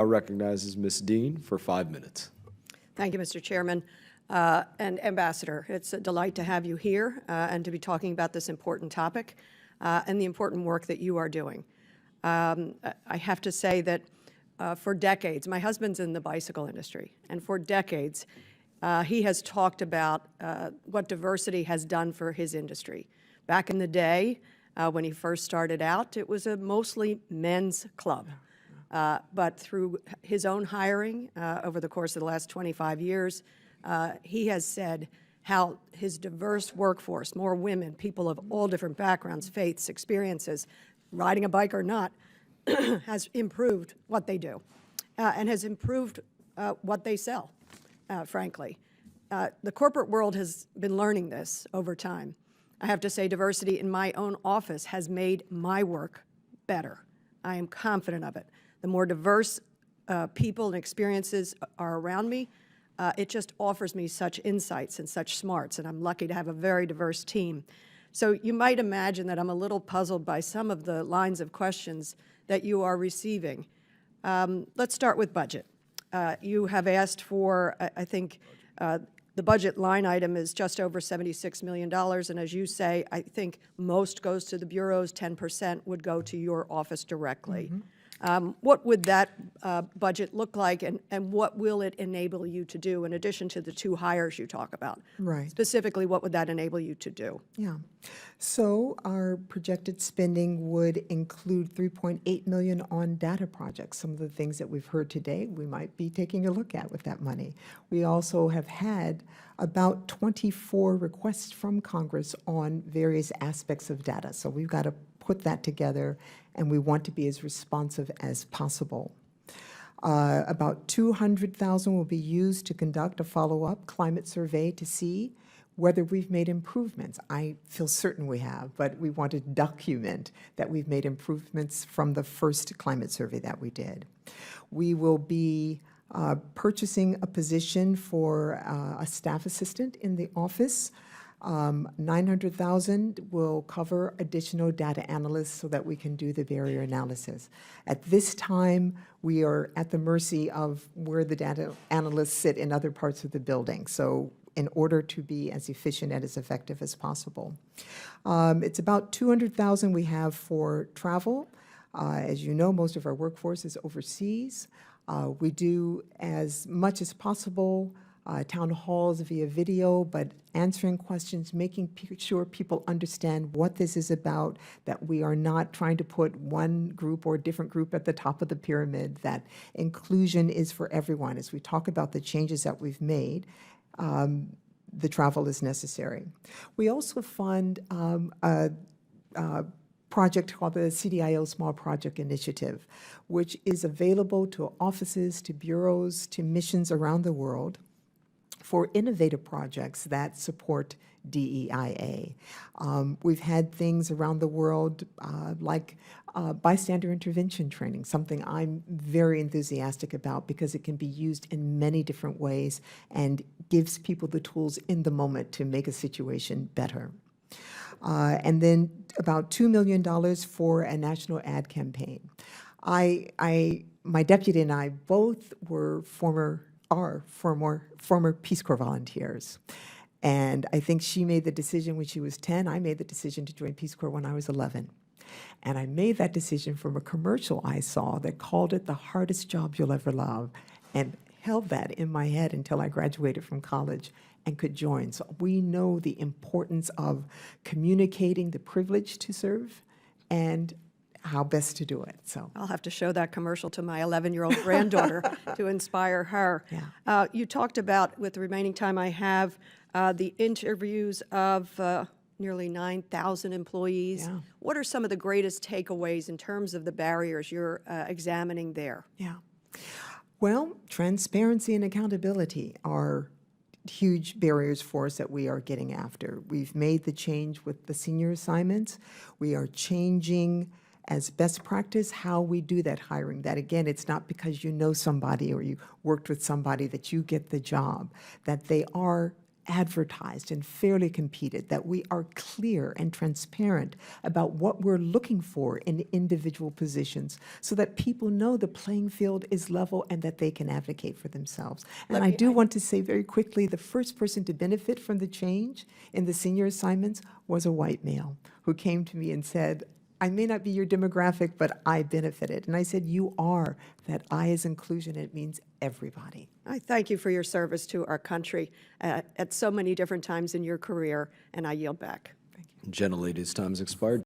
I recognize Ms. Dean for 5 minutes. Thank you, Mr. Chairman. And Ambassador, it's a delight to have you here and to be talking about this important topic and the important work that you are doing. I have to say that for decades, my husband's in the bicycle industry, and for decades, he has talked about what diversity has done for his industry. Back in the day, when he first started out, it was a mostly men's club. But through his own hiring over the course of the last 25 years, he has said how his diverse workforce, more women, people of all different backgrounds, faiths, experiences, riding a bike or not, has improved what they do and has improved what they sell, frankly. The corporate world has been learning this over time. I have to say diversity in my own office has made my work better. I am confident of it. The more diverse people and experiences are around me, it just offers me such insights and such smarts, and I'm lucky to have a very diverse team. So you might imagine that I'm a little puzzled by some of the lines of questions that you are receiving. Let's start with budget. You have asked for, I think, the budget line item is just over $76 million, and as you say, I think most goes to the bureaus, 10% would go to your office directly. Mm-hmm. What would that budget look like, and what will it enable you to do in addition to the 2 hires you talk about? Right. Specifically, what would that enable you to do? Yeah. So our projected spending would include $3.8 million on data projects. Some of the things that we've heard today, we might be taking a look at with that money. We also have had about 24 requests from Congress on various aspects of data. So we've got to put that together, and we want to be as responsive as possible. About $200,000 will be used to conduct a follow-up climate survey to see whether we've made improvements. I feel certain we have, but we want to document that we've made improvements from the first climate survey that we did. We will be purchasing a position for a staff assistant in the office. $900,000 will cover additional data analysts so that we can do the barrier analysis. At this time, we are at the mercy of where the data analysts sit in other parts of the building. So in order to be as efficient and as effective as possible. It's about $200,000 we have for travel. As you know, most of our workforce is overseas. We do as much as possible town halls via video, but answering questions, making sure people understand what this is about, that we are not trying to put one group or a different group at the top of the pyramid, that inclusion is for everyone. As we talk about the changes that we've made, the travel is necessary. We also fund a project called the CDIO Small Project Initiative, which is available to offices, to bureaus, to missions around the world for innovative projects that support DEIA. We've had things around the world like bystander intervention training, something I'm very enthusiastic about because it can be used in many different ways and gives people the tools in the moment to make a situation better. And then about $2 million for a national ad campaign. My deputy and I both were former Peace Corps volunteers. And I think she made the decision when she was 10. I made the decision to join Peace Corps when I was 11. And I made that decision from a commercial I saw that called it the hardest job you'll ever love, and held that in my head until I graduated from college and could join. So we know the importance of communicating the privilege to serve and how best to do it. So I'll have to show that commercial to my 11-year-old granddaughter to inspire her. Yeah. You talked about, with the remaining time I have, the interviews of nearly 9,000 employees. Yeah. What are some of the greatest takeaways in terms of the barriers you're examining there? Yeah. Well, transparency and accountability are huge barriers for us that we are getting after. We've made the change with the senior assignments. We are changing as best practice how we do that hiring. That again, it's not because you know somebody or you worked with somebody that you get the job, that they are advertised and fairly competed, that we are clear and transparent about what we're looking for in individual positions so that people know the playing field is level and that they can advocate for themselves. And I do want to say very quickly, the first person to benefit from the change in the senior assignments was a white male who came to me and said, I may not be your demographic, but I benefited. And I said, you are. That I is inclusion. It means everybody. I thank you for your service to our country at so many different times in your career, and I yield back. Gentlelady's time's expired.